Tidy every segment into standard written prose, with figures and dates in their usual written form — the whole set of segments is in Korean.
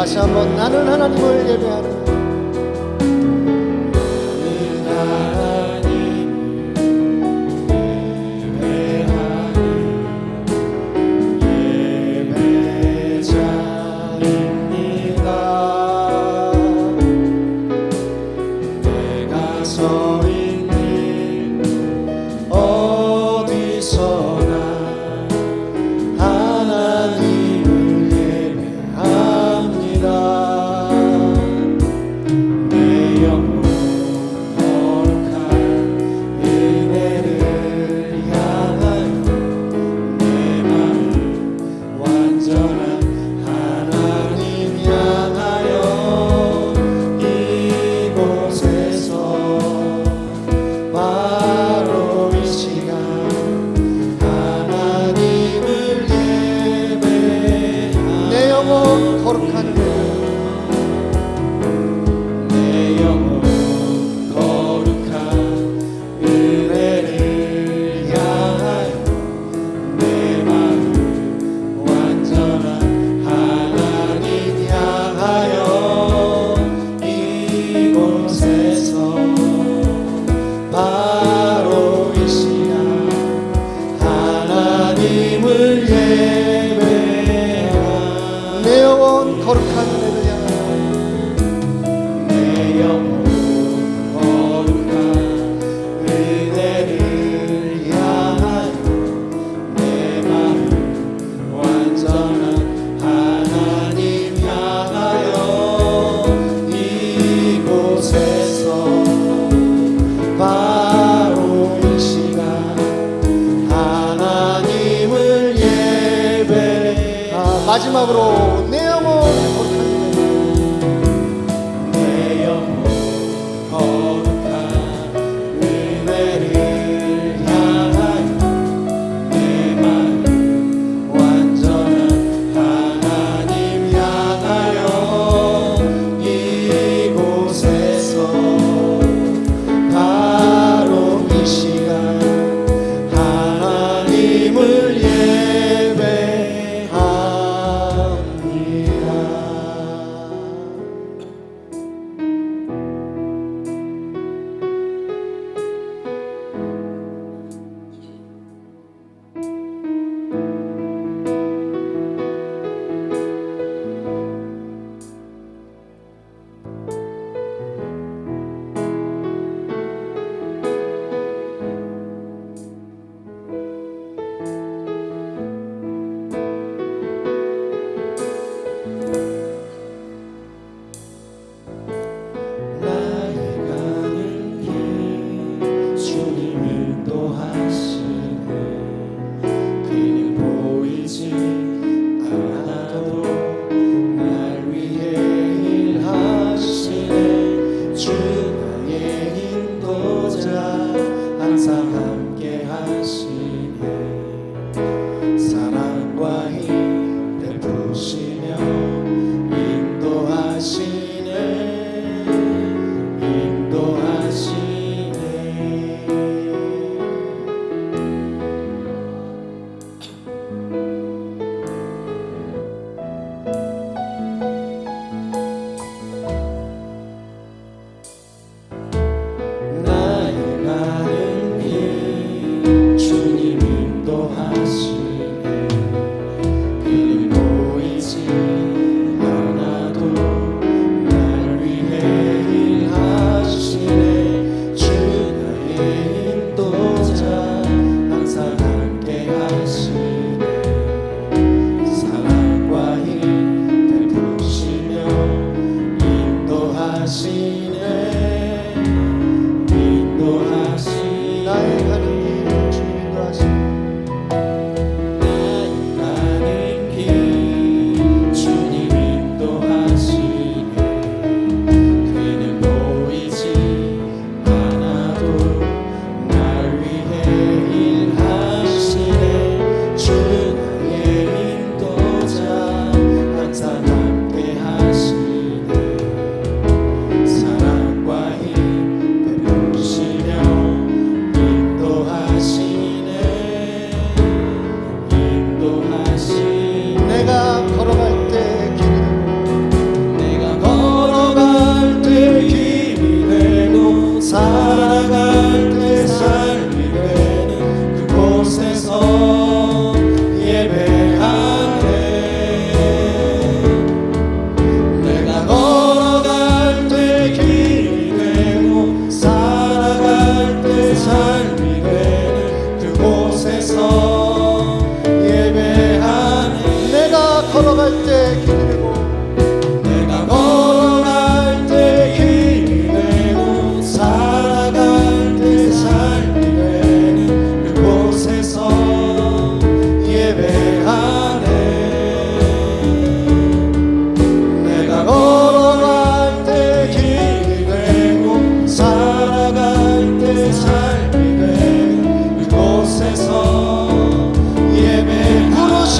다시 한번 나는 하나님을 예배하는 마지막으로 내 영혼 내 영혼 거룩한 은혜를 향하여 내 마음 완전한 하나님 향하여 이곳에서 바로 이 시간 하나님을 예배합니다. 하나도 날 위해 일하시네. 주 나의 인도자 항상 함께 하시네. 사랑과 힘 베푸시며 인도하시네. 인도하시네. 나의 가는 길 주님 인도하시네. 길 보이지 않아도 날 위해 일하시네. 주 나의 인도자 항상 함께 하시네. 사랑과 힘 베푸시며 인도하시네. 인도하시네. 나의 가는 길 주님 인도하시네. 나의 가는 길 주님 인도하시네. 그는 보이지 않아도 날 위해 일하시네. 주 나의 인도자 항상 함께 하시네. 사랑과 힘 베푸시며 인도하시네. 인도하시네. 내가 걸어갈 때 길이 내가 걸어갈 때 길이 되고 살아갈 때 삶이 되는 그곳에서 예배하네. 내가 걸어갈 때 길이 되고 살아갈 때 삶이 되는 그곳에서 예배하네. 내가 걸어갈 때 길이 되고 내가 걸어갈 때 길이 되고 살아갈 때 삶이 되는 그곳에서 예배하네. 내가 걸어갈 때 길이 되고 살아갈 때 삶이 되는 그곳에서 예배하네. 부르신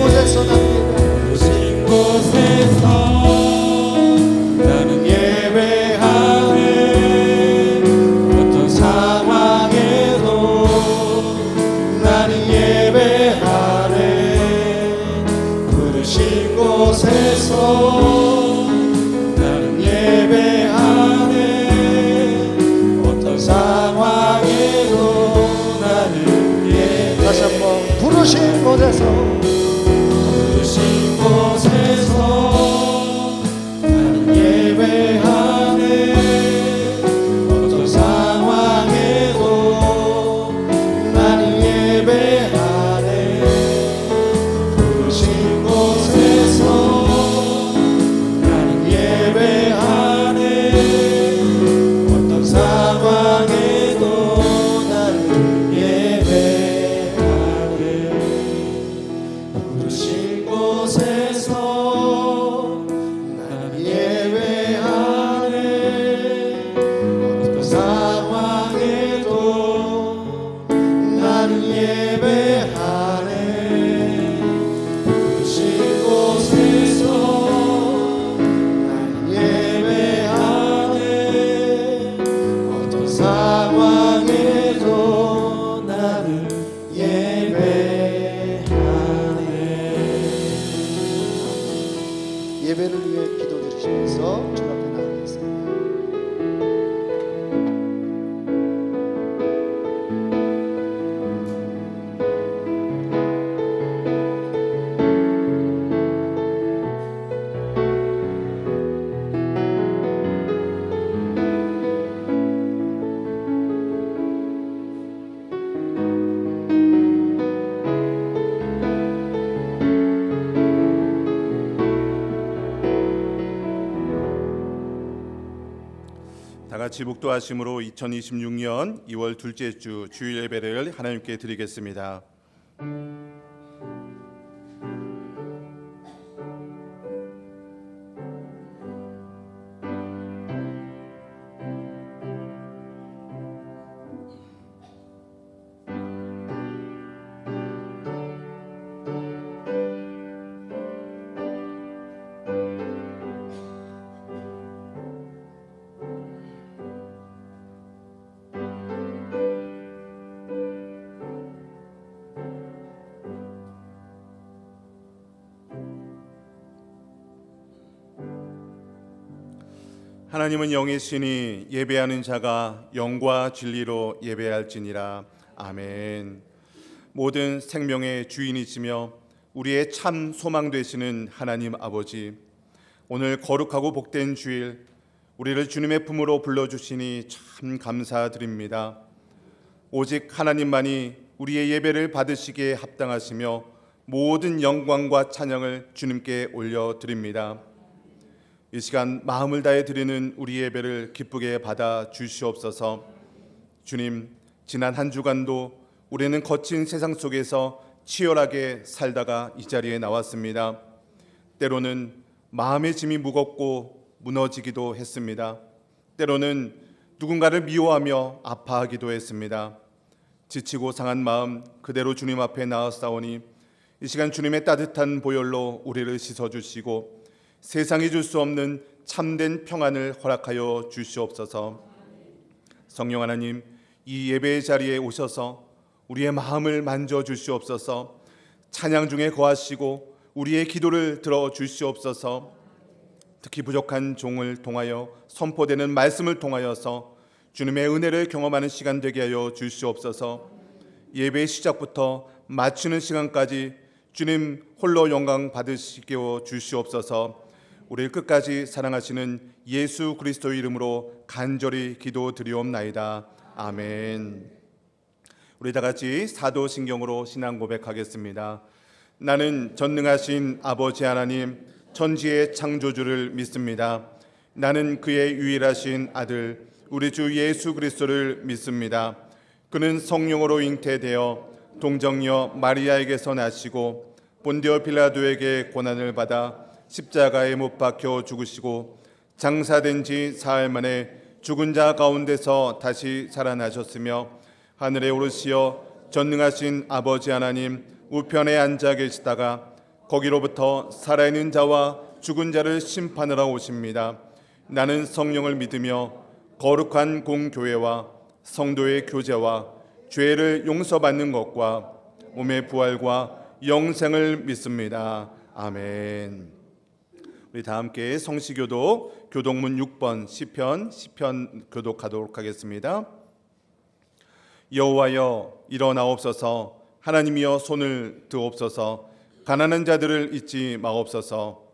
곳에서 난 부르신 곳에서 나는 예배하네. 어떤 상황에도 나는 예배하네. 부르신 곳에서 나는 예배하네. 어떤 상황에도 나는 예배하네. 다시 한번 부르신 곳에서 부르신 곳에서 나는 예배하네. 어떤 상황에도 나는 예배하네. 부르신 곳에서 나는 예배하네. 어떤 상황에도 나는 예배하네. 부르신 곳에서 나는 예배하네. 어떤 상황에도 나는 예배하네. 부르신 곳에서 나는 예배하네. 어떤 상황에도 나는 예배하네. 예배를 위해 기도 드리시면서 주 앞에 나가겠습니다. 다 같이 묵도하심으로 2026년 2월 둘째 주 주일 예배를 하나님께 드리겠습니다. 하나님은 영이시니 예배하는 자가 영과 진리로 예배할지니라. 아멘. 모든 생명의 주인이시며 우리의 참 소망 되시는 하나님 아버지, 오늘 거룩하고 복된 주일 우리를 주님의 품으로 불러주시니 참 감사드립니다. 오직 하나님만이 우리의 예배를 받으시기에 합당하시며 모든 영광과 찬양을 주님께 올려드립니다. 이 시간 마음을 다해 드리는 우리 예배를 기쁘게 받아 주시옵소서. 주님, 지난 한 주간도 우리는 거친 세상 속에서 치열하게 살다가 이 자리에 나왔습니다. 때로는 마음의 짐이 무겁고 무너지기도 했습니다. 때로는 누군가를 미워하며 아파하기도 했습니다. 지치고 상한 마음 그대로 주님 앞에 나아싸우니 이 시간 주님의 따뜻한 보혈로 우리를 씻어주시고 세상이 줄 수 없는 참된 평안을 허락하여 주시옵소서. 성령 하나님, 이 예배의 자리에 오셔서 우리의 마음을 만져주시옵소서. 찬양 중에 거하시고 우리의 기도를 들어주시옵소서. 특히 부족한 종을 통하여 선포되는 말씀을 통하여서 주님의 은혜를 경험하는 시간 되게 하여 주시옵소서. 예배의 시작부터 마치는 시간까지 주님 홀로 영광 받으시게 주시옵소서. 우리를 끝까지 사랑하시는 예수 그리스도의 이름으로 간절히 기도드리옵나이다. 아멘. 우리 다 같이 사도신경으로 신앙 고백하겠습니다. 나는 전능하신 아버지 하나님 천지의 창조주를 믿습니다. 나는 그의 유일하신 아들 우리 주 예수 그리스도를 믿습니다. 그는 성령으로 잉태되어 동정녀 마리아에게서 나시고 본디오 빌라도에게 고난을 받아 십자가에 못 박혀 죽으시고 장사된 지 사흘 만에 죽은 자 가운데서 다시 살아나셨으며 하늘에 오르시어 전능하신 아버지 하나님 우편에 앉아 계시다가 거기로부터 살아있는 자와 죽은 자를 심판하러 오십니다. 나는 성령을 믿으며 거룩한 공교회와 성도의 교제와 죄를 용서받는 것과 몸의 부활과 영생을 믿습니다. 아멘. 우리 다 함께 성시교독 교독문 6번 시편 교독하도록 하겠습니다. 여호와여 일어나옵소서. 하나님이여 손을 드옵소서. 가난한 자들을 잊지 마옵소서.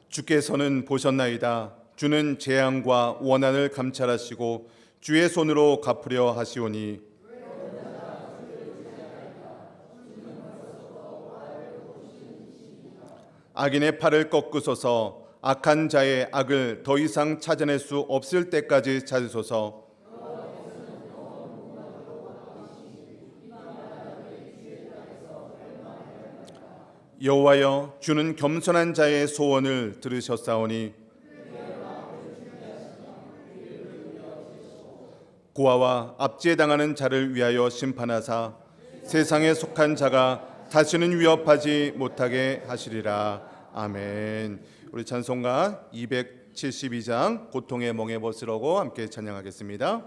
주께서는 보셨나이다. 주는 재앙과 원한을 감찰하시고 주의 손으로 갚으려 하시오니 악인의 팔을 꺾으소서. 악한 자의 악을 더 이상 찾아낼 수 없을 때까지 찾으소서. 여호와여 주는 겸손한 자의 소원을 들으셨사오니 고아와 압제당하는 자를 위하여 심판하사 세상에 속한 자가 다시는 위협하지 못하게 하시리라. 아멘. 우리 찬송가 272장 고통의 멍에 벗으라고 함께 찬양하겠습니다.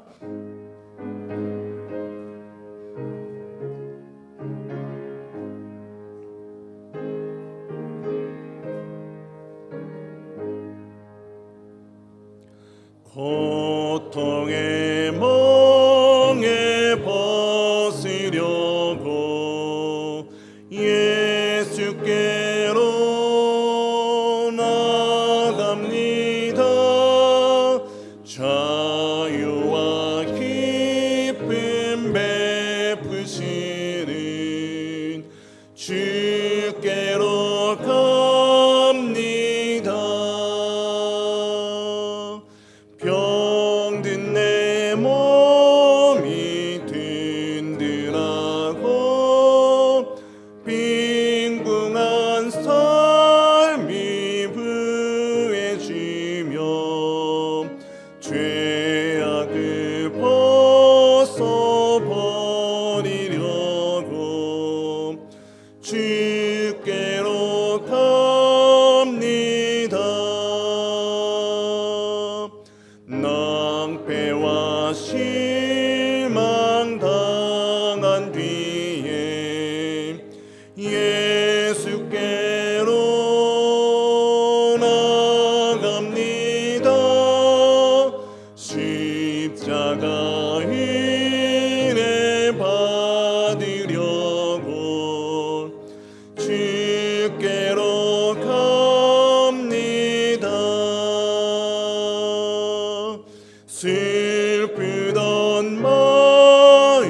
고통의 멍에 벗으려고 예수께로 나갑니다. 자유와 기쁨 베푸시는 주께로 갑니다. 병든 내 몸이 되 인해 받으려고 주께로 갑니다. 슬프던 마음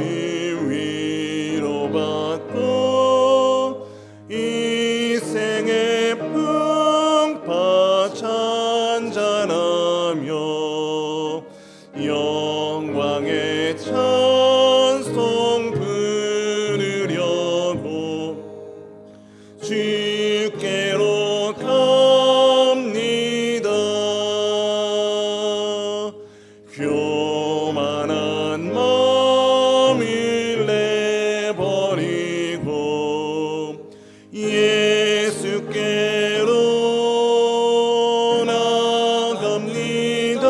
위로받고 이 생의 풍파 찬잔하며 영광의 찬송 부르려고 주께로 갑니다. 교만한 마음을 내버리고 예수께로 나갑니다.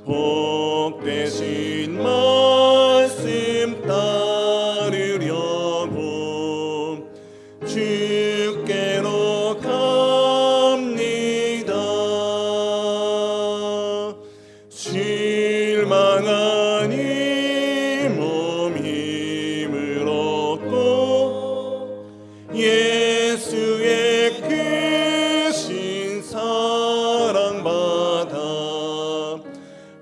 복되신 말씀 따르려고 주께로 갑니다. 실망한 이 몸 힘을 얻고 예수의 크신 사랑 받아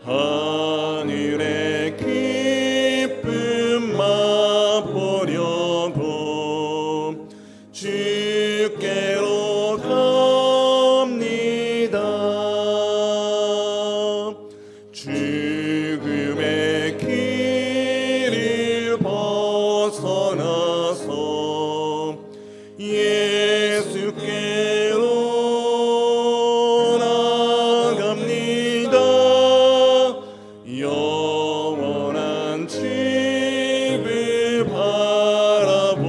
하늘의 기쁨 맛보려고 주께로 갑니다. 죽음의 길을 벗어나서 예수께로 나갑니다. 영원한 집을 바라보고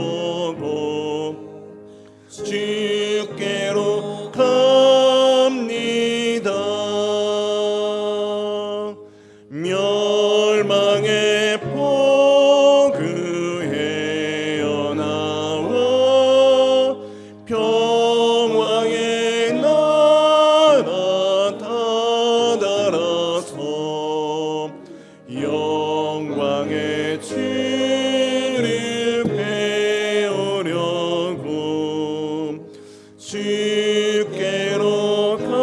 주께로 갑니다. 멸망의 포구에 나와 평화의 나라 다다라서 영광의 주를 배우려고 주께로 갑니다.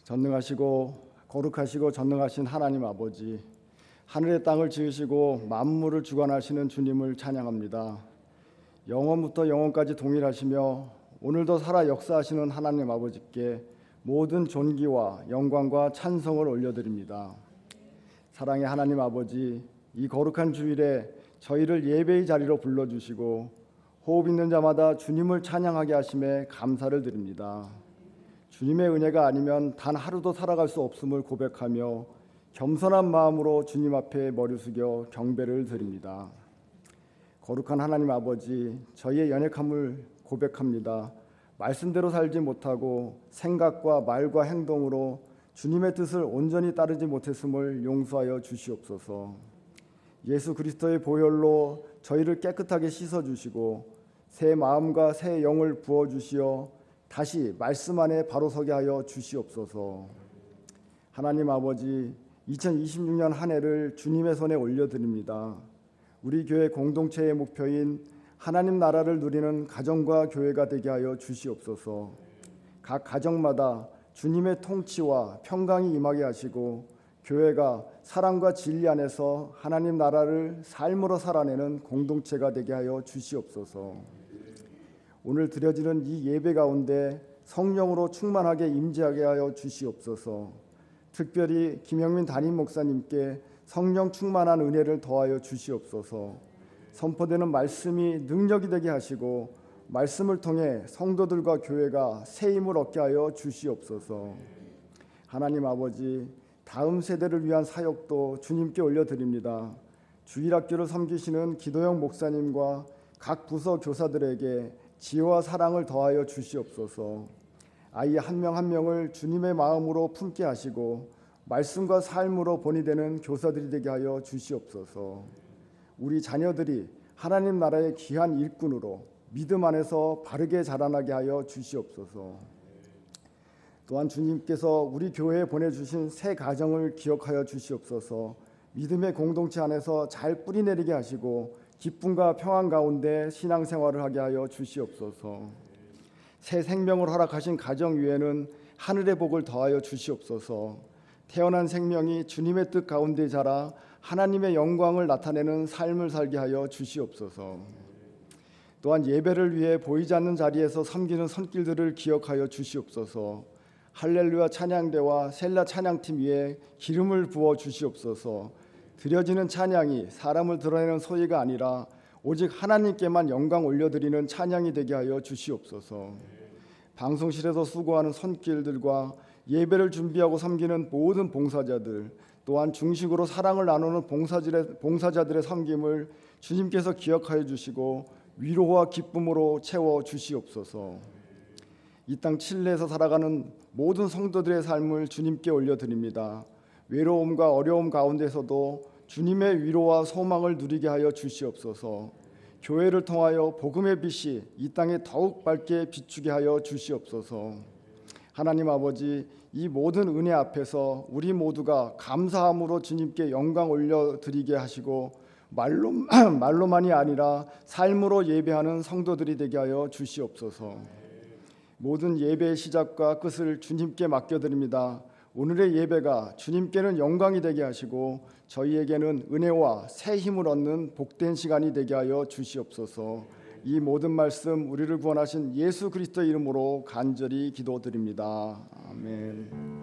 전능하시고 거룩하시고 전능하신 하나님 아버지, 하늘의 땅을 지으시고 만물을 주관하시는 주님을 찬양합니다. 영원부터 영원까지 동일하시며 오늘도 살아 역사하시는 하나님 아버지께 모든 존귀와 영광과 찬송을 올려드립니다. 사랑의 하나님 아버지, 이 거룩한 주일에 저희를 예배의 자리로 불러주시고 호흡 있는 자마다 주님을 찬양하게 하심에 감사를 드립니다. 주님의 은혜가 아니면 단 하루도 살아갈 수 없음을 고백하며 겸손한 마음으로 주님 앞에 머리 숙여 경배를 드립니다. 거룩한 하나님 아버지, 저희의 연약함을 고백합니다. 말씀대로 살지 못하고 생각과 말과 행동으로 주님의 뜻을 온전히 따르지 못했음을 용서하여 주시옵소서. 예수 그리스도의 보혈로 저희를 깨끗하게 씻어주시고 새 마음과 새 영을 부어주시어 다시 말씀 안에 바로 서게 하여 주시옵소서. 하나님 아버지, 2026년 한 해를 주님의 손에 올려드립니다. 우리 교회 공동체의 목표인 하나님 나라를 누리는 가정과 교회가 되게 하여 주시옵소서. 각 가정마다 주님의 통치와 평강이 임하게 하시고 교회가 사랑과 진리 안에서 하나님 나라를 삶으로 살아내는 공동체가 되게 하여 주시옵소서. 오늘 드려지는 이 예배 가운데 성령으로 충만하게 임재하게 하여 주시옵소서. 특별히 김영민 담임 목사님께 성령 충만한 은혜를 더하여 주시옵소서. 선포되는 말씀이 능력이 되게 하시고 말씀을 통해 성도들과 교회가 새 힘을 얻게 하여 주시옵소서. 하나님 아버지, 다음 세대를 위한 사역도 주님께 올려드립니다. 주일학교를 섬기시는 기도영 목사님과 각 부서 교사들에게 지혜와 사랑을 더하여 주시옵소서. 아이 한 명 한 명을 주님의 마음으로 품게 하시고 말씀과 삶으로 본이 되는 교사들이 되게 하여 주시옵소서. 우리 자녀들이 하나님 나라의 귀한 일꾼으로 믿음 안에서 바르게 자라나게 하여 주시옵소서. 또한 주님께서 우리 교회에 보내주신 새 가정을 기억하여 주시옵소서. 믿음의 공동체 안에서 잘 뿌리내리게 하시고 기쁨과 평안 가운데 신앙생활을 하게 하여 주시옵소서. 새 생명을 허락하신 가정 위에는 하늘의 복을 더하여 주시옵소서. 태어난 생명이 주님의 뜻 가운데 자라 하나님의 영광을 나타내는 삶을 살게 하여 주시옵소서. 또한 예배를 위해 보이지 않는 자리에서 섬기는 손길들을 기억하여 주시옵소서. 할렐루야 찬양대와 셀라 찬양팀 위에 기름을 부어 주시옵소서. 드려지는 찬양이 사람을 드러내는 소리가 아니라 오직 하나님께만 영광 올려드리는 찬양이 되게 하여 주시옵소서. 방송실에서 수고하는 손길들과 예배를 준비하고 섬기는 모든 봉사자들, 또한 중식으로 사랑을 나누는 봉사자들의 섬김을 주님께서 기억하여 주시고 위로와 기쁨으로 채워 주시옵소서. 이 땅 칠레에서 살아가는 모든 성도들의 삶을 주님께 올려드립니다. 외로움과 어려움 가운데서도 주님의 위로와 소망을 누리게 하여 주시옵소서. 교회를 통하여 복음의 빛이 이 땅에 더욱 밝게 비추게 하여 주시옵소서. 하나님 아버지, 이 모든 은혜 앞에서 우리 모두가 감사함으로 주님께 영광 올려드리게 하시고 말로만이 아니라 삶으로 예배하는 성도들이 되게 하여 주시옵소서. 모든 예배의 시작과 끝을 주님께 맡겨드립니다. 오늘의 예배가 주님께는 영광이 되게 하시고 저희에게는 은혜와 새 힘을 얻는 복된 시간이 되게 하여 주시옵소서. 이 모든 말씀 우리를 구원하신 예수 그리스도 이름으로 간절히 기도드립니다. 아멘.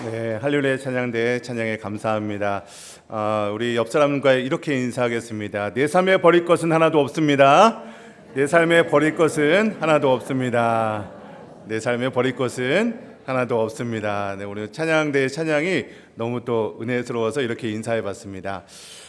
네, 할렐루야 찬양대 찬양에 감사합니다. 우리 옆 사람과 이렇게 인사하겠습니다. 내 삶에 버릴 것은 하나도 없습니다. 내 삶에 버릴 것은 하나도 없습니다. 내 삶에 버릴 것은 하나도 없습니다. 네, 오늘 찬양대의 찬양이 너무 또 은혜스러워서 이렇게 인사해봤습니다.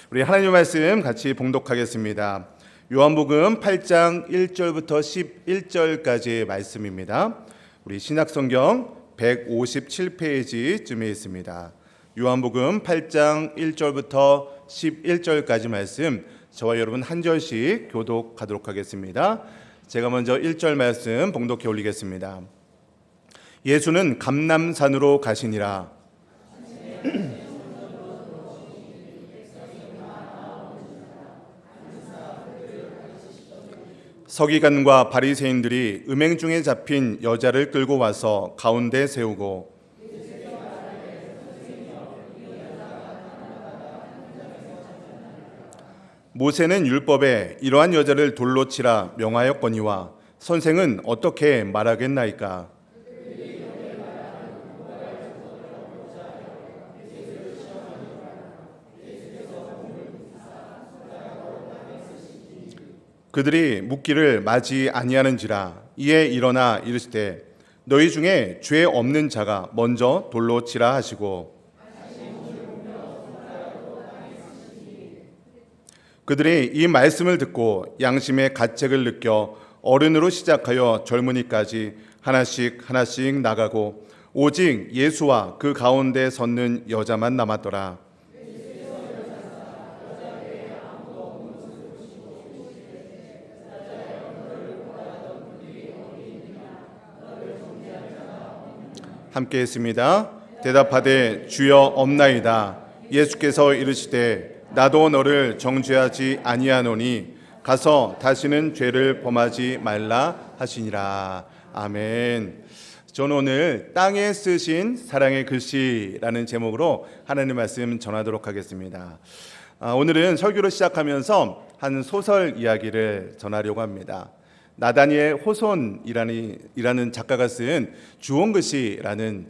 우리 하나님 말씀 같이 봉독하겠습니다. 요한복음 8장 1절부터 11절까지의 말씀입니다. 우리 신약성경 157페이지쯤에 있습니다. 요한복음 8장 1절부터 11절까지 말씀, 저와 여러분 한 절씩 교독하도록 하겠습니다. 제가 먼저 1절 말씀 봉독해 올리겠습니다. 예수는 감람산으로 가시니라. 서기관과 바리새인들이 음행 중에 잡힌 여자를 끌고 와서 가운데 세우고 모세는 율법에 이러한 여자를 돌로 치라 명하였거니와 선생은 어떻게 말하겠나이까? 그들이 묻기를 마지 아니하는지라. 이에 일어나 이르시되 너희 중에 죄 없는 자가 먼저 돌로 치라 하시고 그들이 이 말씀을 듣고 양심의 가책을 느껴 어른으로 시작하여 젊은이까지 하나씩 하나씩 나가고 오직 예수와 그 가운데 섰는 여자만 남았더라. 함께 했습니다. 대답하되 주여 없나이다. 예수께서 이르시되 나도 너를 정죄하지 아니하노니 가서 다시는 죄를 범하지 말라 하시니라. 아멘. 저는 오늘 땅에 쓰신 사랑의 글씨라는 제목으로 하나님 말씀 전하도록 하겠습니다. 오늘은 설교를 시작하면서 한 소설 이야기를 전하려고 합니다. 나다니엘 호손이라는 작가가 쓴 주홍글씨라는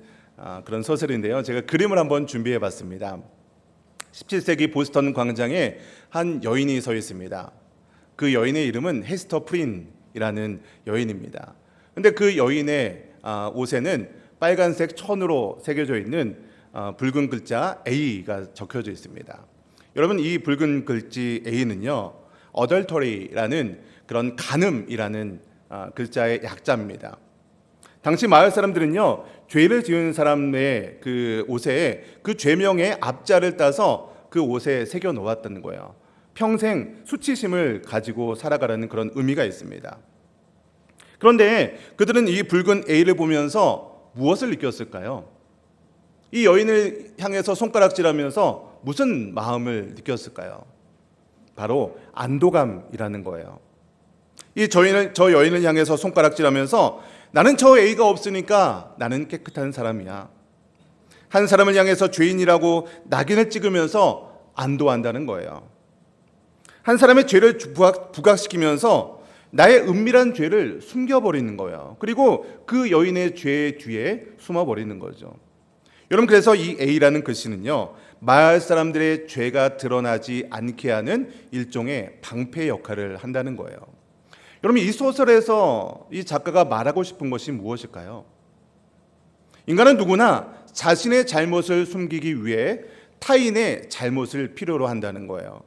그런 소설인데요. 제가 그림을 한번 준비해 봤습니다. 17세기 보스턴 광장에 한 여인이 서 있습니다. 그 여인의 이름은 헤스터 프린이라는 여인입니다. 근데 그 여인의 옷에는 빨간색 천으로 새겨져 있는 붉은 글자 A가 적혀져 있습니다. 여러분, 이 붉은 글씨 A는요, 어덜터리라는 그런 간음이라는 글자의 약자입니다. 당시 마을 사람들은요, 죄를 지은 사람의 그 옷에 그 죄명의 앞자를 따서 그 옷에 새겨 놓았다는 거예요. 평생 수치심을 가지고 살아가라는 그런 의미가 있습니다. 그런데 그들은 이 붉은 A를 보면서 무엇을 느꼈을까요? 이 여인을 향해서 손가락질하면서 무슨 마음을 느꼈을까요? 바로 안도감이라는 거예요. 저 여인을 향해서 손가락질하면서 나는 저 A가 없으니까 나는 깨끗한 사람이야. 한 사람을 향해서 죄인이라고 낙인을 찍으면서 안도한다는 거예요. 한 사람의 죄를 부각시키면서 나의 은밀한 죄를 숨겨버리는 거예요. 그리고 그 여인의 죄 뒤에 숨어버리는 거죠. 여러분, 그래서 이 A라는 글씨는요, 마을 사람들의 죄가 드러나지 않게 하는 일종의 방패 역할을 한다는 거예요. 여러분, 이 소설에서 이 작가가 말하고 싶은 것이 무엇일까요? 인간은 누구나 자신의 잘못을 숨기기 위해 타인의 잘못을 필요로 한다는 거예요.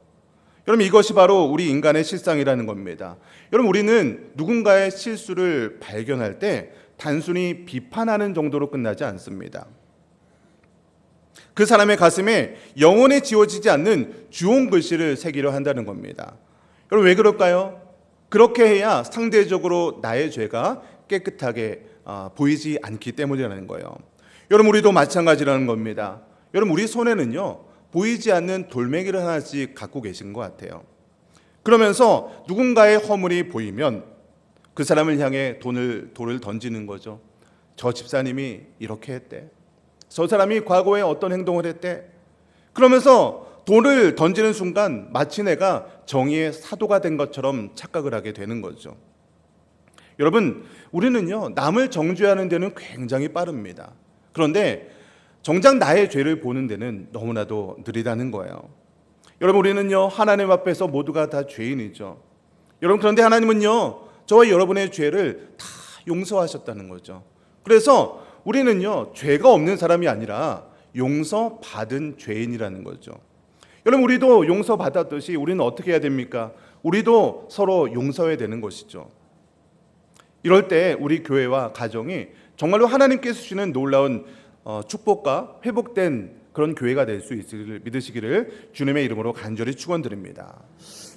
여러분, 이것이 바로 우리 인간의 실상이라는 겁니다. 여러분, 우리는 누군가의 실수를 발견할 때 단순히 비판하는 정도로 끝나지 않습니다. 그 사람의 가슴에 영원히 지워지지 않는 주홍 글씨를 새기려 한다는 겁니다. 여러분, 왜 그럴까요? 그렇게 해야 상대적으로 나의 죄가 깨끗하게 보이지 않기 때문이라는 거예요. 여러분, 우리도 마찬가지라는 겁니다. 여러분, 우리 손에는요, 보이지 않는 돌멩이를 하나씩 갖고 계신 것 같아요. 그러면서 누군가의 허물이 보이면 그 사람을 향해 돌을 던지는 거죠. 저 집사님이 이렇게 했대. 저 사람이 과거에 어떤 행동을 했대. 그러면서 돌을 던지는 순간 마치 내가 정의의 사도가 된 것처럼 착각을 하게 되는 거죠. 여러분, 우리는요, 남을 정죄하는 데는 굉장히 빠릅니다. 그런데 정작 나의 죄를 보는 데는 너무나도 느리다는 거예요. 여러분, 우리는요 하나님 앞에서 모두가 다 죄인이죠. 여러분, 그런데 하나님은요 저와 여러분의 죄를 다 용서하셨다는 거죠. 그래서 우리는요 죄가 없는 사람이 아니라 용서받은 죄인이라는 거죠. 여러분, 우리도 용서받았듯이 우리는 어떻게 해야 됩니까? 우리도 서로 용서해야 되는 것이죠. 이럴 때 우리 교회와 가정이 정말로 하나님께서 주시는 놀라운 축복과 회복된 그런 교회가 될 수 있기를 믿으시기를 주님의 이름으로 간절히 축원드립니다.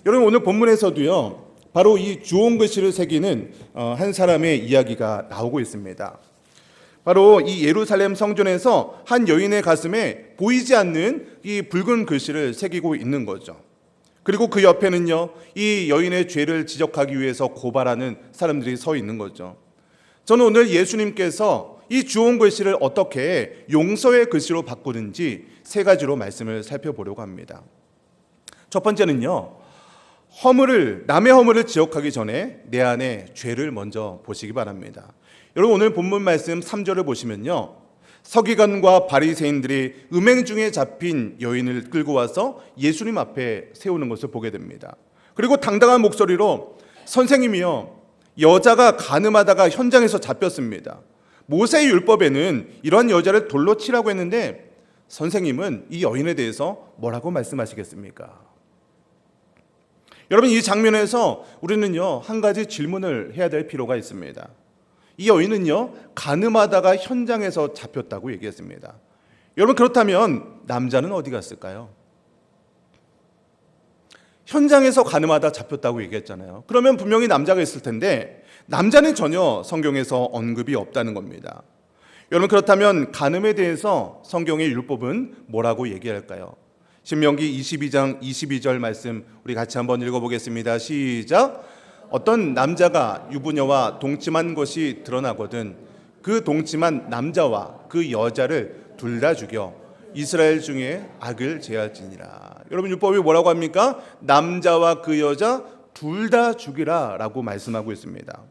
여러분, 오늘 본문에서도요 바로 이 주홍 글씨를 새기는 한 사람의 이야기가 나오고 있습니다. 바로 이 예루살렘 성전에서 한 여인의 가슴에 보이지 않는 이 붉은 글씨를 새기고 있는 거죠. 그리고 그 옆에는요 이 여인의 죄를 지적하기 위해서 고발하는 사람들이 서 있는 거죠. 저는 오늘 예수님께서 이 주홍 글씨를 어떻게 용서의 글씨로 바꾸는지 세 가지로 말씀을 살펴보려고 합니다. 첫 번째는요, 남의 허물을 지적하기 전에 내 안에 죄를 먼저 보시기 바랍니다. 여러분, 오늘 본문 말씀 3절을 보시면요, 서기관과 바리새인들이 음행 중에 잡힌 여인을 끌고 와서 예수님 앞에 세우는 것을 보게 됩니다. 그리고 당당한 목소리로, 선생님이요, 여자가 간음하다가 현장에서 잡혔습니다. 모세의 율법에는 이러한 여자를 돌로 치라고 했는데 선생님은 이 여인에 대해서 뭐라고 말씀하시겠습니까? 여러분, 이 장면에서 우리는요 한 가지 질문을 해야 될 필요가 있습니다. 이 여인은요 간음하다가 현장에서 잡혔다고 얘기했습니다. 여러분, 그렇다면 남자는 어디 갔을까요? 현장에서 간음하다 잡혔다고 얘기했잖아요. 그러면 분명히 남자가 있을 텐데 남자는 전혀 성경에서 언급이 없다는 겁니다. 여러분, 그렇다면 간음에 대해서 성경의 율법은 뭐라고 얘기할까요? 신명기 22장 22절 말씀 우리 같이 한번 읽어보겠습니다. 시작. 어떤 남자가 유부녀와 동침한 것이 드러나거든 그 동침한 남자와 그 여자를 둘 다 죽여 이스라엘 중에 악을 제할지니라. 여러분, 율법이 뭐라고 합니까? 남자와 그 여자 둘 다 죽이라 라고 말씀하고 있습니다.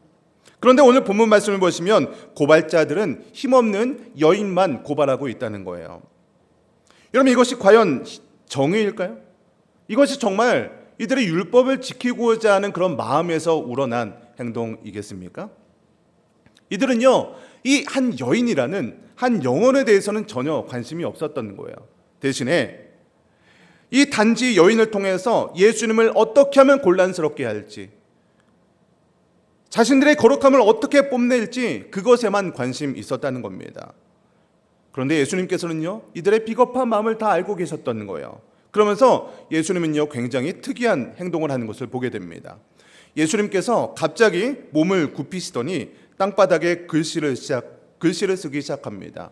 그런데 오늘 본문 말씀을 보시면 고발자들은 힘없는 여인만 고발하고 있다는 거예요. 여러분, 이것이 과연 정의일까요? 이것이 정말 이들의 율법을 지키고자 하는 그런 마음에서 우러난 행동이겠습니까? 이들은요 이 한 여인이라는 한 영혼에 대해서는 전혀 관심이 없었던 거예요. 대신에 이 단지 여인을 통해서 예수님을 어떻게 하면 곤란스럽게 할지, 자신들의 거룩함을 어떻게 뽐낼지 그것에만 관심이 있었다는 겁니다. 그런데 예수님께서는요 이들의 비겁한 마음을 다 알고 계셨던 거예요. 그러면서 예수님은요 굉장히 특이한 행동을 하는 것을 보게 됩니다. 예수님께서 갑자기 몸을 굽히시더니 땅바닥에 글씨를 쓰기 시작합니다.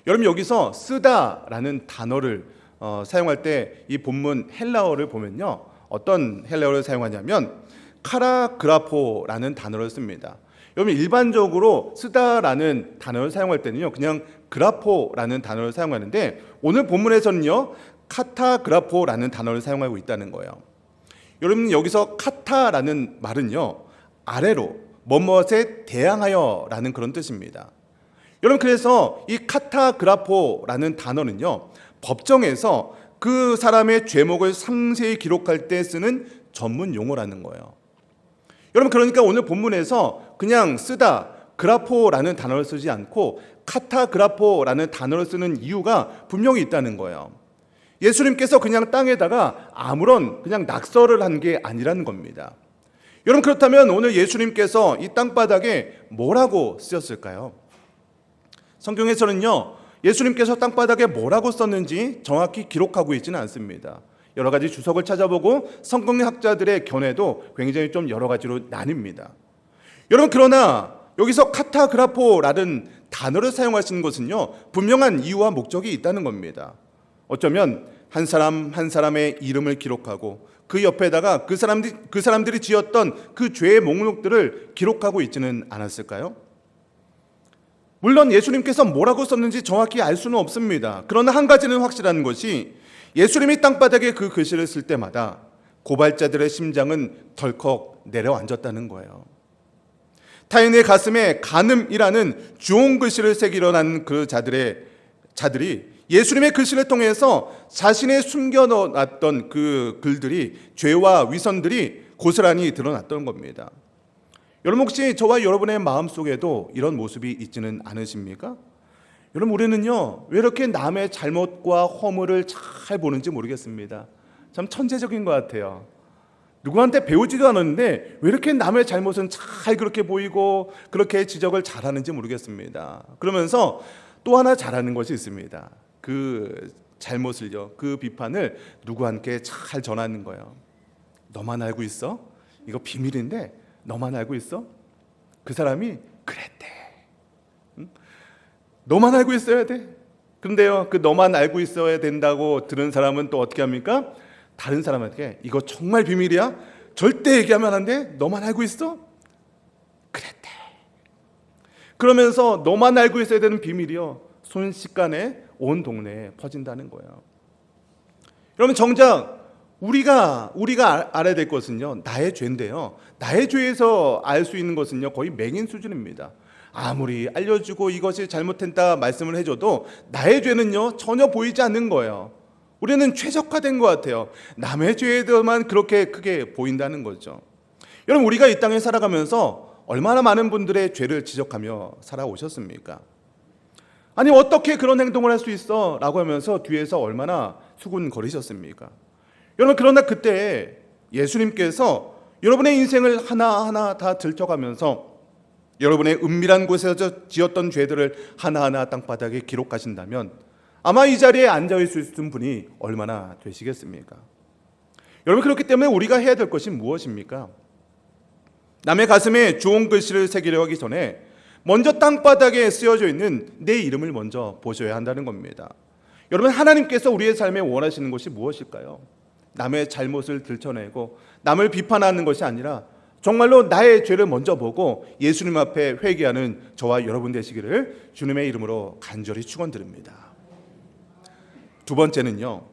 여러분, 여기서 쓰다라는 단어를 사용할 때 이 본문 헬라어를 보면요 어떤 헬라어를 사용하냐면 카라그라포라는 단어를 씁니다. 여러분, 일반적으로 쓰다라는 단어를 사용할 때는요 그냥 그라포라는 단어를 사용하는데 오늘 본문에서는요 카타그라포라는 단어를 사용하고 있다는 거예요. 여러분, 여기서 카타라는 말은요 아래로 뭐뭇에 대항하여라는 그런 뜻입니다. 여러분, 그래서 이 카타그라포라는 단어는요 법정에서 그 사람의 죄목을 상세히 기록할 때 쓰는 전문 용어라는 거예요. 여러분, 그러니까 오늘 본문에서 그냥 쓰다 그라포라는 단어를 쓰지 않고 카타그라포라는 단어를 쓰는 이유가 분명히 있다는 거예요. 예수님께서 그냥 땅에다가 아무런 그냥 낙서를 한 게 아니라는 겁니다. 여러분, 그렇다면 오늘 예수님께서 이 땅바닥에 뭐라고 쓰셨을까요? 성경에서는요 예수님께서 땅바닥에 뭐라고 썼는지 정확히 기록하고 있지는 않습니다. 여러 가지 주석을 찾아보고 성경학자들의 견해도 굉장히 좀 여러 가지로 나뉩니다. 여러분, 그러나 여기서 카타그라포라는 단어를 사용하시는 것은요 분명한 이유와 목적이 있다는 겁니다. 어쩌면 한 사람 한 사람의 이름을 기록하고 그 옆에다가 그 사람들이 지었던 그 죄의 목록들을 기록하고 있지는 않았을까요? 물론 예수님께서 뭐라고 썼는지 정확히 알 수는 없습니다. 그러나 한 가지는 확실한 것이 예수님이 땅바닥에 그 글씨를 쓸 때마다 고발자들의 심장은 덜컥 내려앉았다는 거예요. 타인의 가슴에 간음이라는 주홍 글씨를 새기려 한 그 자들의 자들이 예수님의 글씨를 통해서 자신의 숨겨놨던 그 글들이, 죄와 위선들이 고스란히 드러났던 겁니다. 여러분, 혹시 저와 여러분의 마음속에도 이런 모습이 있지는 않으십니까? 여러분, 우리는요, 왜 이렇게 남의 잘못과 허물을 잘 보는지 모르겠습니다. 참 천재적인 것 같아요. 누구한테 배우지도 않았는데 왜 이렇게 남의 잘못은 잘 그렇게 보이고 그렇게 지적을 잘하는지 모르겠습니다. 그러면서 또 하나 잘하는 것이 있습니다. 그 잘못을요, 그 비판을 누구한테 잘 전하는 거예요. 너만 알고 있어? 이거 비밀인데 너만 알고 있어? 그 사람이 그랬대. 응? 너만 알고 있어야 돼. 근데요, 그 너만 알고 있어야 된다고 들은 사람은 또 어떻게 합니까? 다른 사람한테 이거 정말 비밀이야? 절대 얘기하면 안 돼? 너만 알고 있어? 그랬대. 그러면서 너만 알고 있어야 되는 비밀이요, 순식간에 온 동네에 퍼진다는 거예요. 여러분, 정작 우리가 알아야 될 것은요, 나의 죄인데요, 나의 죄에서 알 수 있는 것은요, 거의 맹인 수준입니다. 아무리 알려주고 이것이 잘못했다 말씀을 해줘도 나의 죄는요, 전혀 보이지 않는 거예요. 우리는 최적화된 것 같아요. 남의 죄에만 그렇게 크게 보인다는 거죠. 여러분, 우리가 이 땅에 살아가면서 얼마나 많은 분들의 죄를 지적하며 살아오셨습니까? 아니, 어떻게 그런 행동을 할 수 있어? 라고 하면서 뒤에서 얼마나 수군거리셨습니까? 여러분, 그러나 그때 예수님께서 여러분의 인생을 하나하나 다 들춰가면서 여러분의 은밀한 곳에서 지었던 죄들을 하나하나 땅바닥에 기록하신다면 아마 이 자리에 앉아있을 분이 얼마나 되시겠습니까? 여러분, 그렇기 때문에 우리가 해야 될 것이 무엇입니까? 남의 가슴에 좋은 글씨를 새기려 하기 전에 먼저 땅바닥에 쓰여져 있는 내 이름을 먼저 보셔야 한다는 겁니다. 여러분, 하나님께서 우리의 삶에 원하시는 것이 무엇일까요? 남의 잘못을 들춰내고 남을 비판하는 것이 아니라 정말로 나의 죄를 먼저 보고 예수님 앞에 회개하는 저와 여러분 되시기를 주님의 이름으로 간절히 축원드립니다. 두 번째는요,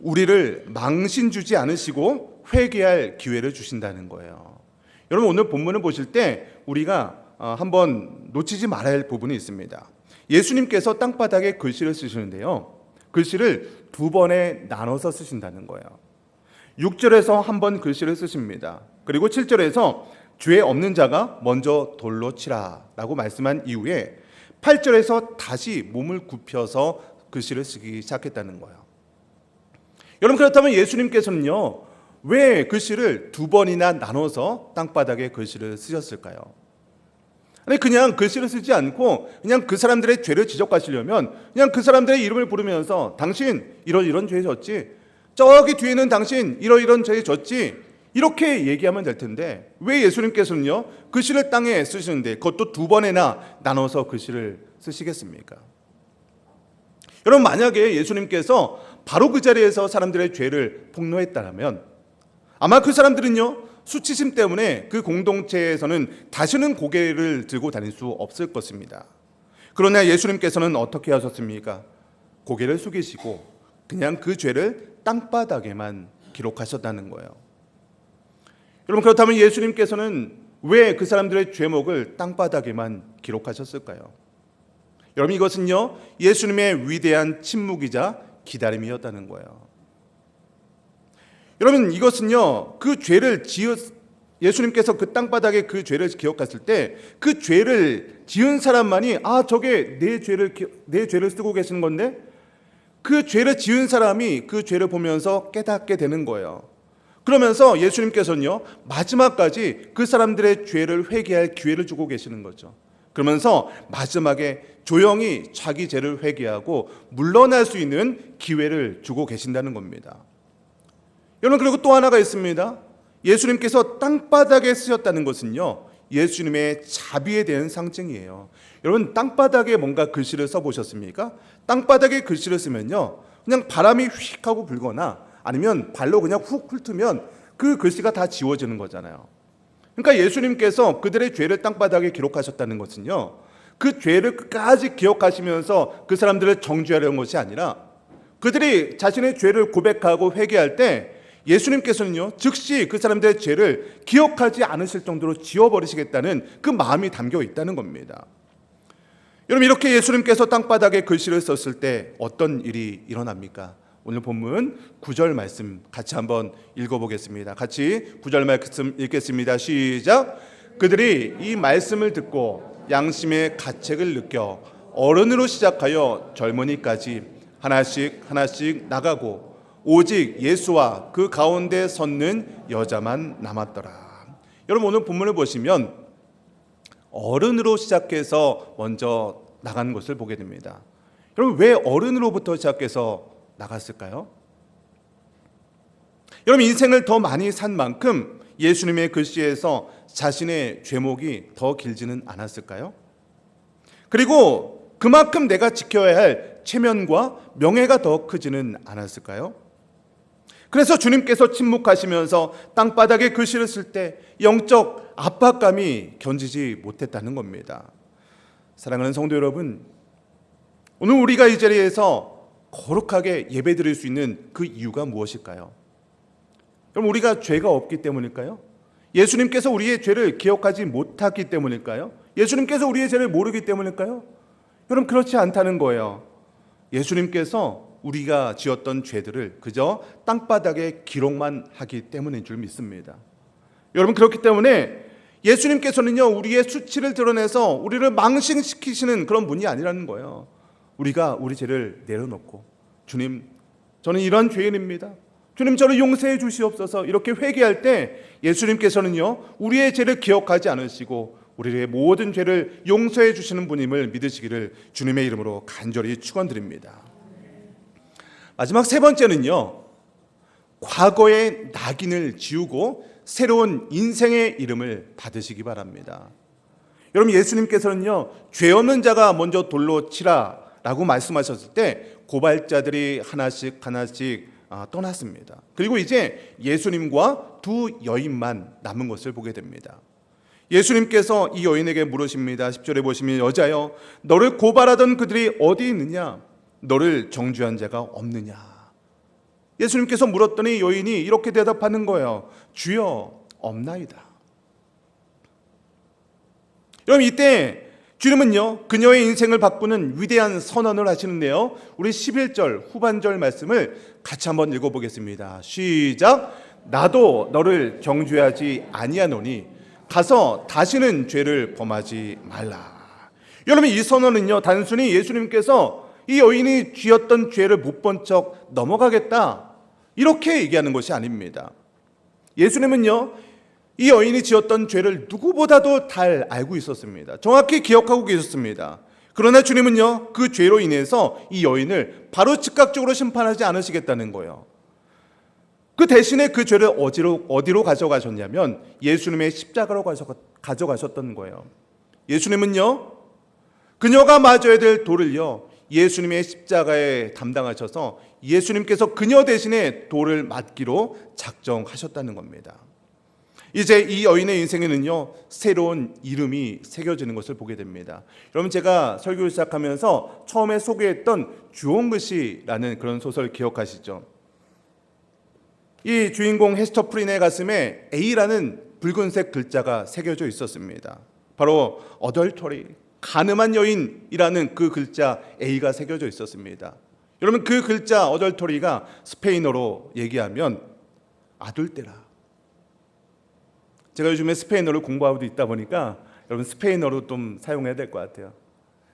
우리를 망신 주지 않으시고 회개할 기회를 주신다는 거예요. 여러분, 오늘 본문을 보실 때 우리가 한번 놓치지 말아야 할 부분이 있습니다. 예수님께서 땅바닥에 글씨를 쓰시는데요, 글씨를 두 번에 나눠서 쓰신다는 거예요. 6절에서 한 번 글씨를 쓰십니다. 그리고 7절에서 죄 없는 자가 먼저 돌로 치라 라고 말씀한 이후에 8절에서 다시 몸을 굽혀서 글씨를 쓰기 시작했다는 거예요. 여러분, 그렇다면 예수님께서는요, 왜 글씨를 두 번이나 나눠서 땅바닥에 글씨를 쓰셨을까요? 아니, 그냥 글씨를 쓰지 않고 그냥 그 사람들의 죄를 지적하시려면 그냥 그 사람들의 이름을 부르면서 당신 이런 죄 졌지, 저기 뒤에는 당신 이런 죄 졌지, 이렇게 얘기하면 될 텐데 왜 예수님께서는요, 글씨를 땅에 쓰시는데 그것도 두 번이나 나눠서 글씨를 쓰시겠습니까? 여러분, 만약에 예수님께서 바로 그 자리에서 사람들의 죄를 폭로했다면 아마 그 사람들은요, 수치심 때문에 그 공동체에서는 다시는 고개를 들고 다닐 수 없을 것입니다. 그러나 예수님께서는 어떻게 하셨습니까? 고개를 숙이시고 그냥 그 죄를 땅바닥에만 기록하셨다는 거예요. 여러분, 그렇다면 예수님께서는 왜 그 사람들의 죄목을 땅바닥에만 기록하셨을까요? 여러분, 이것은요, 예수님의 위대한 침묵이자 기다림이었다는 거예요. 여러분, 이것은요, 그 죄를 예수님께서 그 땅바닥에 그 죄를 기억했을 때 그 죄를 지은 사람만이 저게 내 죄를 쓰고 계시는 건데, 그 죄를 지은 사람이 그 죄를 보면서 깨닫게 되는 거예요. 그러면서 예수님께서는요, 마지막까지 그 사람들의 죄를 회개할 기회를 주고 계시는 거죠. 그러면서 마지막에 조용히 자기 죄를 회개하고 물러날 수 있는 기회를 주고 계신다는 겁니다. 여러분, 그리고 또 하나가 있습니다. 예수님께서 땅바닥에 쓰셨다는 것은요, 예수님의 자비에 대한 상징이에요. 여러분, 땅바닥에 뭔가 글씨를 써보셨습니까? 땅바닥에 글씨를 쓰면요, 그냥 바람이 휙 하고 불거나 아니면 발로 그냥 훅 훑으면 그 글씨가 다 지워지는 거잖아요. 그러니까 예수님께서 그들의 죄를 땅바닥에 기록하셨다는 것은요, 그 죄를 끝까지 기억하시면서 그 사람들을 정죄하려는 것이 아니라 그들이 자신의 죄를 고백하고 회개할 때 예수님께서는요, 즉시 그 사람들의 죄를 기억하지 않으실 정도로 지워버리시겠다는 그 마음이 담겨 있다는 겁니다. 여러분, 이렇게 예수님께서 땅바닥에 글씨를 썼을 때 어떤 일이 일어납니까? 오늘 본문 9절 말씀 같이 한번 읽어보겠습니다. 같이 9절 말씀 읽겠습니다. 시작. 그들이 이 말씀을 듣고 양심의 가책을 느껴 어른으로 시작하여 젊은이까지 하나씩 하나씩 나가고 오직 예수와 그 가운데 섰는 여자만 남았더라. 여러분, 오늘 본문을 보시면 어른으로 시작해서 먼저 나간 것을 보게 됩니다. 여러분, 왜 어른으로부터 시작해서 나갔을까요? 여러분, 인생을 더 많이 산 만큼 예수님의 글씨에서 자신의 죄목이 더 길지는 않았을까요? 그리고 그만큼 내가 지켜야 할 체면과 명예가 더 크지는 않았을까요? 그래서 주님께서 침묵하시면서 땅바닥에 글씨를 쓸 때 영적 압박감이 견디지 못했다는 겁니다. 사랑하는 성도 여러분, 오늘 우리가 이 자리에서 거룩하게 예배드릴 수 있는 그 이유가 무엇일까요? 여러분, 우리가 죄가 없기 때문일까요? 예수님께서 우리의 죄를 기억하지 못하기 때문일까요? 예수님께서 우리의 죄를 모르기 때문일까요? 여러분, 그렇지 않다는 거예요. 예수님께서 우리가 지었던 죄들을 그저 땅바닥에 기록만 하기 때문인 줄 믿습니다. 여러분, 그렇기 때문에 예수님께서는요, 우리의 수치를 드러내서 우리를 망신시키시는 그런 분이 아니라는 거예요. 우리가 우리 죄를 내려놓고, 주님, 저는 이런 죄인입니다, 주님, 저를 용서해 주시옵소서, 이렇게 회개할 때 예수님께서는요, 우리의 죄를 기억하지 않으시고 우리의 모든 죄를 용서해 주시는 분임을 믿으시기를 주님의 이름으로 간절히 축원드립니다. 마지막 세 번째는요, 과거의 낙인을 지우고 새로운 인생의 이름을 받으시기 바랍니다. 여러분, 예수님께서는요, 죄 없는 자가 먼저 돌로 치라 라고 말씀하셨을 때 고발자들이 하나씩 하나씩 떠났습니다. 그리고 이제 예수님과 두 여인만 남은 것을 보게 됩니다. 예수님께서 이 여인에게 물으십니다. 10절에 보시면, 여자여, 너를 고발하던 그들이 어디 있느냐? 너를 정죄한 자가 없느냐? 예수님께서 물었더니 여인이 이렇게 대답하는 거예요. 주여, 없나이다. 여러분, 이때 주님은요, 그녀의 인생을 바꾸는 위대한 선언을 하시는데요, 우리 11절 후반절 말씀을 같이 한번 읽어보겠습니다. 시작. 나도 너를 정죄하지 아니하노니 가서 다시는 죄를 범하지 말라. 여러분, 이 선언은요, 단순히 예수님께서 이 여인이 지었던 죄를 못 본 척 넘어가겠다, 이렇게 얘기하는 것이 아닙니다. 예수님은요, 이 여인이 지었던 죄를 누구보다도 잘 알고 있었습니다. 정확히 기억하고 계셨습니다. 그러나 주님은요, 그 죄로 인해서 이 여인을 바로 즉각적으로 심판하지 않으시겠다는 거예요. 그 대신에 그 죄를 어디로 가져가셨냐면 예수님의 십자가로 가져가셨던 거예요. 예수님은요, 그녀가 맞아야 될 돌을요, 예수님의 십자가에 담당하셔서 예수님께서 그녀 대신에 돌을 맞기로 작정하셨다는 겁니다. 이제 이 여인의 인생에는요, 새로운 이름이 새겨지는 것을 보게 됩니다. 여러분, 제가 설교를 시작하면서 처음에 소개했던 주홍글씨라는 그런 소설 기억하시죠? 이 주인공 헤스터 프린의 가슴에 A라는 붉은색 글자가 새겨져 있었습니다. 바로 어덜터리, 간음한 여인이라는 그 글자 A가 새겨져 있었습니다. 여러분, 그 글자 어덜터리가 스페인어로 얘기하면 아둘테라. 제가 요즘에 스페인어를 공부하고 있다 보니까 여러분, 스페인어로 좀 사용해야 될 것 같아요.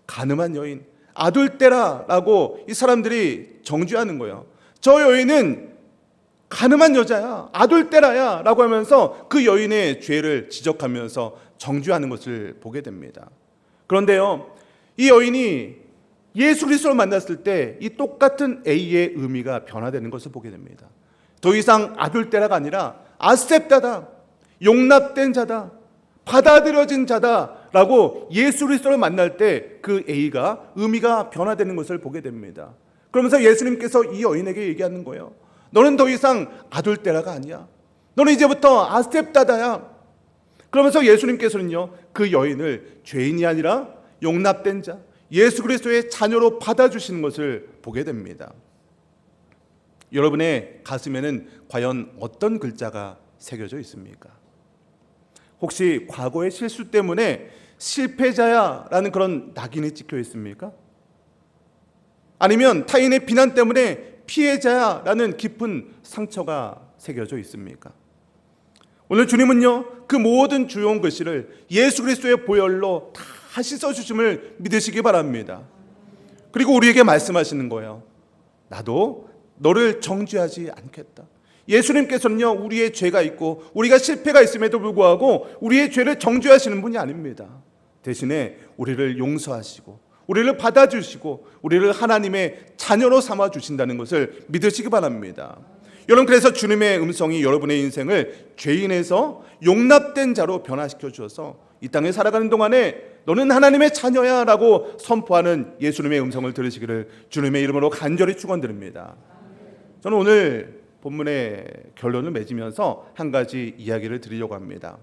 간음한 여인, 아둘테라라고 이 사람들이 정죄하는 거예요. 저 여인은 간음한 여자야, 아둘테라야 라고 하면서 그 여인의 죄를 지적하면서 정죄하는 것을 보게 됩니다. 그런데요, 이 여인이 예수 그리스도를 만났을 때 이 똑같은 A의 의미가 변화되는 것을 보게 됩니다. 더 이상 아둘테라가 아니라 아셉타다, 용납된 자다, 받아들여진 자다라고 예수 그리스도를 만날 때 그 A가 의미가 변화되는 것을 보게 됩니다. 그러면서 예수님께서 이 여인에게 얘기하는 거예요. 너는 더 이상 아둘테라가 아니야. 너는 이제부터 아셉타다야. 그러면서 예수님께서는요, 그 여인을 죄인이 아니라 용납된 자, 예수 그리스도의 자녀로 받아주시는 것을 보게 됩니다. 여러분의 가슴에는 과연 어떤 글자가 새겨져 있습니까? 혹시 과거의 실수 때문에 실패자야라는 그런 낙인이 찍혀 있습니까? 아니면 타인의 비난 때문에 피해자야라는 깊은 상처가 새겨져 있습니까? 오늘 주님은요, 그 모든 주요한 글씨를 예수 그리스도의 보혈로 다시 써주심을 믿으시기 바랍니다. 그리고 우리에게 말씀하시는 거예요. 나도 너를 정죄하지 않겠다. 예수님께서는요, 우리의 죄가 있고 우리가 실패가 있음에도 불구하고 우리의 죄를 정죄하시는 분이 아닙니다. 대신에 우리를 용서하시고 우리를 받아주시고 우리를 하나님의 자녀로 삼아 주신다는 것을 믿으시기 바랍니다. 여러분, 그래서 주님의 음성이 여러분의 인생을 죄인에서 용납된 자로 변화시켜 주어서 이 땅에 살아가는 동안에 너는 하나님의 자녀야 라고 선포하는 예수님의 음성을 들으시기를 주님의 이름으로 간절히 축원드립니다. 저는 오늘 본문의 결론을 맺으면서 한 가지 이야기를 드리려고 합니다.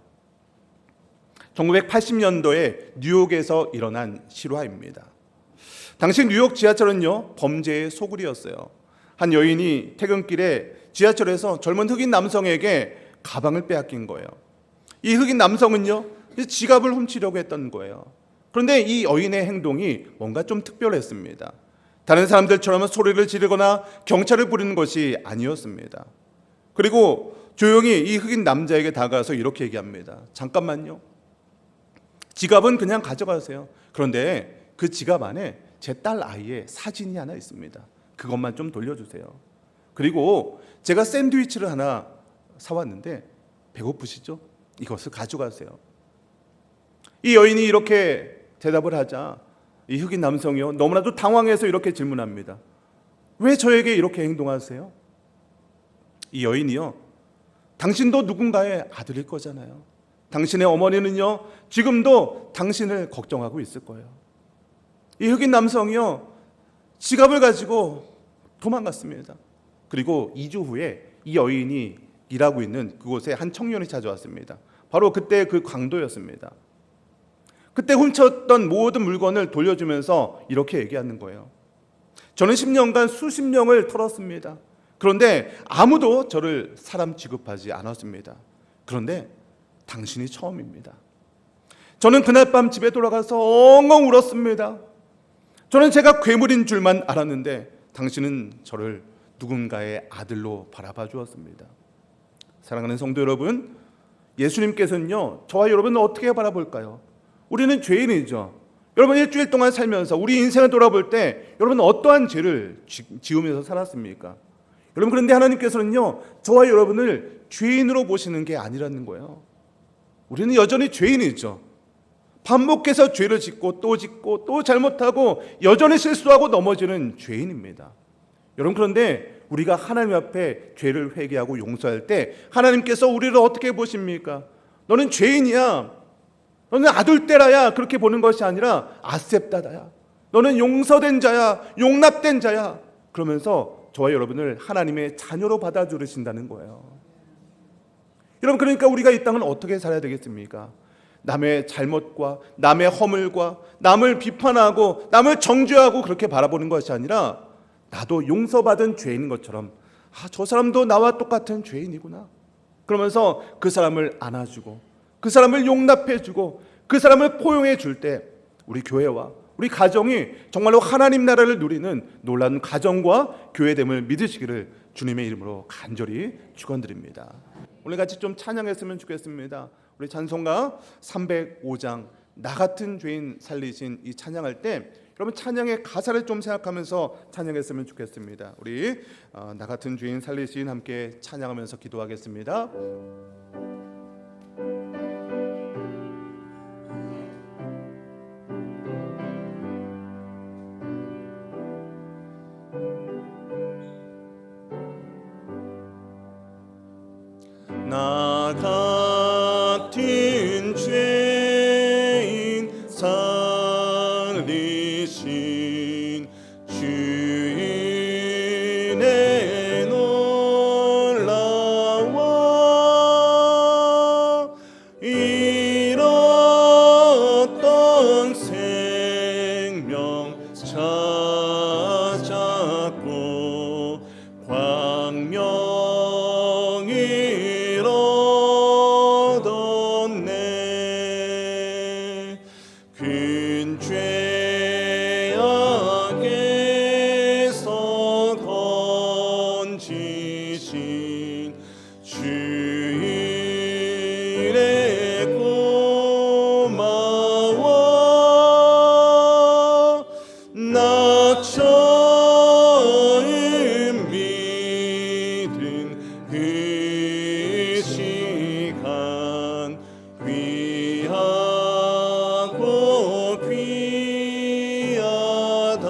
1980년도에 뉴욕에서 일어난 실화입니다. 당시 뉴욕 지하철은요, 범죄의 소굴이었어요. 한 여인이 퇴근길에 지하철에서 젊은 흑인 남성에게 가방을 빼앗긴 거예요. 이 흑인 남성은요, 지갑을 훔치려고 했던 거예요. 그런데 이 여인의 행동이 뭔가 좀 특별했습니다. 다른 사람들처럼 소리를 지르거나 경찰을 부르는 것이 아니었습니다. 그리고 조용히 이 흑인 남자에게 다가가서 이렇게 얘기합니다. 잠깐만요. 지갑은 그냥 가져가세요. 그런데 그 지갑 안에 제 딸 아이의 사진이 하나 있습니다. 그것만 좀 돌려주세요. 그리고 제가 샌드위치를 하나 사왔는데 배고프시죠? 이것을 가져가세요. 이 여인이 이렇게 대답을 하자 이 흑인 남성이요, 너무나도 당황해서 이렇게 질문합니다. 왜 저에게 이렇게 행동하세요? 이 여인이요, 당신도 누군가의 아들일 거잖아요. 당신의 어머니는요, 지금도 당신을 걱정하고 있을 거예요. 이 흑인 남성이요, 지갑을 가지고 도망갔습니다. 그리고 2주 후에 이 여인이 일하고 있는 그곳에 한 청년이 찾아왔습니다. 바로 그때 그 강도였습니다. 그때 훔쳤던 모든 물건을 돌려주면서 이렇게 얘기하는 거예요. 저는 10년간 수십 명을 털었습니다. 그런데 아무도 저를 사람 취급하지 않았습니다. 그런데 당신이 처음입니다. 저는 그날 밤 집에 돌아가서 엉엉 울었습니다. 저는 제가 괴물인 줄만 알았는데 당신은 저를 누군가의 아들로 바라봐 주었습니다. 사랑하는 성도 여러분, 예수님께서는요, 저와 여러분을 어떻게 바라볼까요? 우리는 죄인이죠. 여러분, 일주일 동안 살면서 우리 인생을 돌아볼 때 여러분은 어떠한 죄를 지으면서 살았습니까? 여러분, 그런데 하나님께서는요, 저와 여러분을 죄인으로 보시는 게 아니라는 거예요. 우리는 여전히 죄인이죠. 반복해서 죄를 짓고 또 잘못하고 여전히 실수하고 넘어지는 죄인입니다. 여러분, 그런데 우리가 하나님 앞에 죄를 회개하고 용서할 때 하나님께서 우리를 어떻게 보십니까? 너는 죄인이야, 너는 아둘테라야, 그렇게 보는 것이 아니라 아셉다다야, 너는 용서된 자야, 용납된 자야, 그러면서 저와 여러분을 하나님의 자녀로 받아주신다는 거예요. 여러분, 그러니까 우리가 이 땅을 어떻게 살아야 되겠습니까? 남의 잘못과 남의 허물과 남을 비판하고 남을 정죄하고 그렇게 바라보는 것이 아니라 나도 용서받은 죄인인 것처럼, 저 사람도 나와 똑같은 죄인이구나, 그러면서 그 사람을 안아주고 그 사람을 용납해주고 그 사람을 포용해 줄 때 우리 교회와 우리 가정이 정말로 하나님 나라를 누리는 놀라운 가정과 교회됨을 믿으시기를 주님의 이름으로 간절히 축원드립니다. 오늘 같이 좀 찬양했으면 좋겠습니다. 우리 찬송가 305장 나 같은 죄인 살리신 이 찬양할 때 여러분, 찬양의 가사를 좀 생각하면서 찬양했으면 좋겠습니다. 우리 나 같은 죄인 살리신 함께 찬양하면서 기도하겠습니다. 나 같은 죄인 살리신 주인의 놀라워 잃었던 생명 찾았고 광명이 얻었네. 죄악에서 건지신 주일의 고마워 나 처음 믿은 그 시간 귀하고 귀하다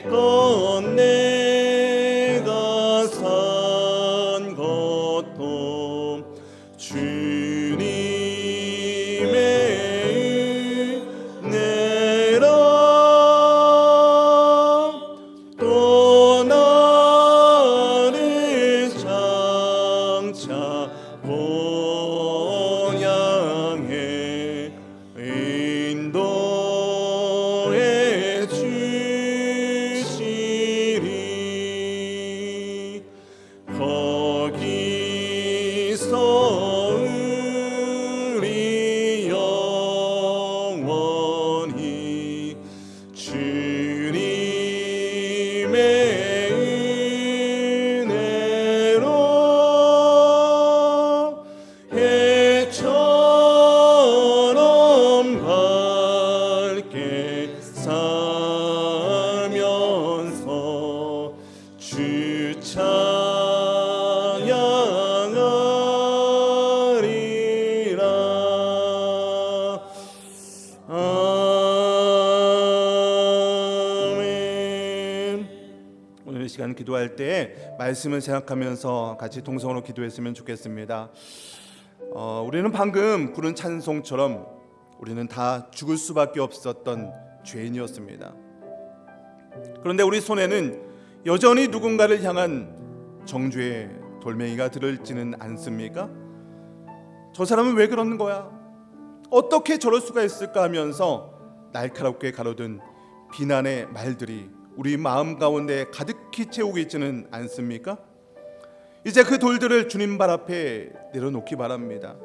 이제껏 내가 산 것도 주님의 은혜라 또 나를 장차 본향에 인도해 주시리 거기서 우리 영원히 주님의 은혜로 해처럼 밝게 살면서 주 찬양하리라. 아멘. 오늘 이 시간 기도할 때 말씀을 생각하면서 같이 동성으로 기도했으면 좋겠습니다. 우리는 방금 부른 찬송처럼 우리는 다 죽을 수밖에 없었던 죄인이었습니다. 그런데 우리 손에는 여전히 누군가를 향한 정죄의 돌멩이가 들어있지는 않습니까? 저 사람은 왜 그러는 거야? 어떻게 저럴 수가 있을까 하면서 날카롭게 가로든 비난의 말들이 우리 마음 가운데 가득히 채우고 있지는 않습니까? 이제 그 돌들을 주님 발 앞에 내려놓기 바랍니다.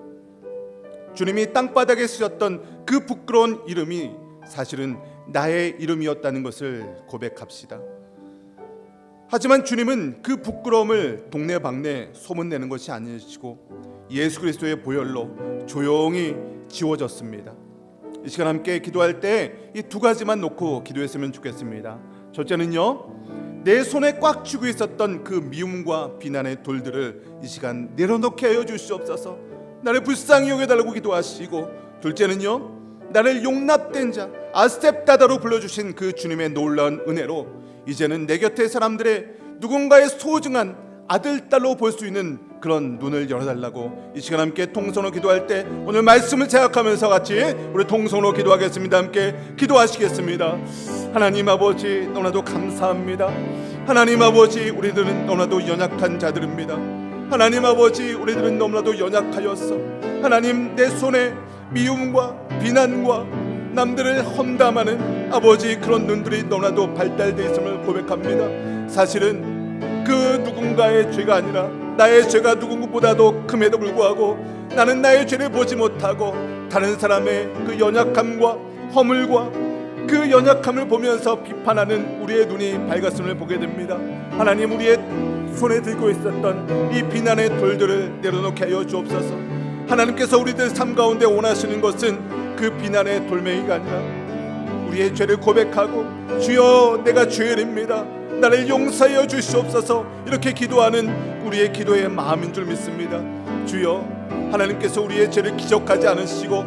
주님이 땅바닥에 쓰셨던 그 부끄러운 이름이 사실은 나의 이름이었다는 것을 고백합시다. 하지만 주님은 그 부끄러움을 동네방네 소문내는 것이 아니시고 예수 그리스도의 보혈로 조용히 지워졌습니다. 이 시간 함께 기도할 때 이 두 가지만 놓고 기도했으면 좋겠습니다. 첫째는요, 내 손에 꽉 쥐고 있었던 그 미움과 비난의 돌들을 이 시간 내려놓게 하여 주시옵소서. 나를 불쌍히 여겨달라고 기도하시고, 둘째는요, 나를 용납된 자 아셉다다로 불러주신 그 주님의 놀라운 은혜로 이제는 내 곁의 사람들의 누군가의 소중한 아들, 딸로 볼 수 있는 그런 눈을 열어달라고 이 시간 함께 통성으로 기도할 때 오늘 말씀을 생각하면서 같이 우리 통성으로 기도하겠습니다. 함께 기도하시겠습니다. 하나님 아버지, 너무나도 감사합니다. 하나님 아버지, 우리들은 너무나도 연약한 자들입니다. 하나님 아버지, 우리들은 너무나도 연약하였어. 하나님, 내 손에 미움과 비난과 남들을 험담하는 아버지 그런 눈들이 너무나도 발달되어 있음을 고백합니다. 사실은 그 누군가의 죄가 아니라 나의 죄가 누군가보다도 큼에도 불구하고 나는 나의 죄를 보지 못하고 다른 사람의 그 연약함과 허물과 그 연약함을 보면서 비판하는 우리의 눈이 밝았음을 보게 됩니다. 하나님, 우리의 손에 들고 있었던 이 비난의 돌들을 내려놓게 하여 주옵소서. 하나님께서 우리들 삶 가운데 원하시는 것은 그 비난의 돌멩이가 아니라 우리의 죄를 고백하고 주여 내가 죄인입니다, 나를 용서하여 주시옵소서, 이렇게 기도하는 우리의 기도의 마음인 줄 믿습니다. 주여, 하나님께서 우리의 죄를 기억하지 않으시고